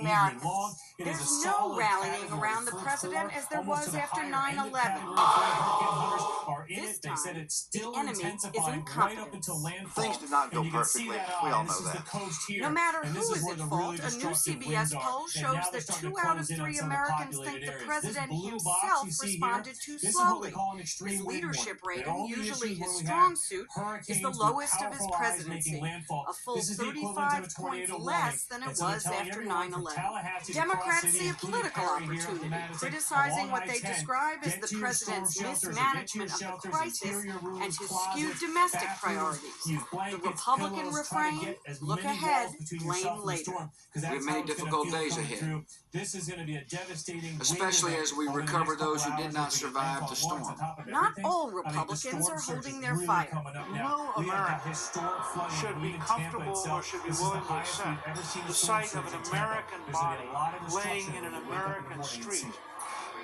Americans. There's no rallying around the president as there was after 9/11. This this time, the enemy is incompetence. Things did not go perfectly. We all know that. No matter who is at fault, a new CBS poll shows that 2 out of 3 Americans think the president himself responded too slowly. His leadership rating, usually his strong suit, is the lowest of his presidency, a full 35 points less than it was after 9/11. Democrats see a political opportunity, criticizing what they describe as the president's mismanagement of the crisis and his skewed domestic priorities. The Republican refrain, look ahead, blame later. We have many difficult days ahead, This is going to be a devastating especially as we recover those who did not survive the storm. Not all Republicans are holding their fire. No American should be comfortable or should be willing to accept the sight of an American body laying in an American street,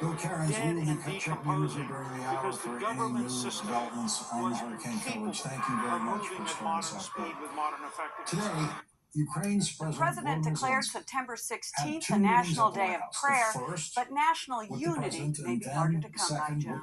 dead and decomposing, because the government system was incapable of moving at modern speed with modern effectiveness. Today, Ukraine's The president declared September 16th a national day of prayer, but national unity may be harder to come by, John.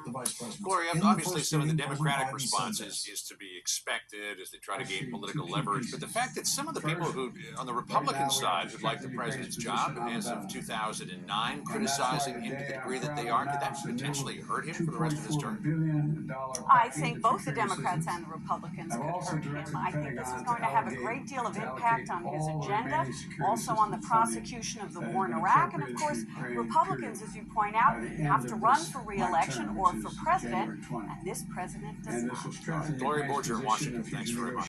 Gloria, obviously some of the Democratic responses is to be expected as they try to gain political leverage, but the fact that some of the people who, on the Republican side, would like the president's job as of 2009, criticizing him to the degree that they are, could that potentially hurt him for the rest of his term? I think both the Democrats and the Republicans could hurt him. I think this is going to have a great deal of impact on his agenda, also on the prosecution of the war in Iraq, and of course, Republicans, as you point out, have to run for re-election or for president, and this president does not. Gloria Borger in Washington, thanks very much.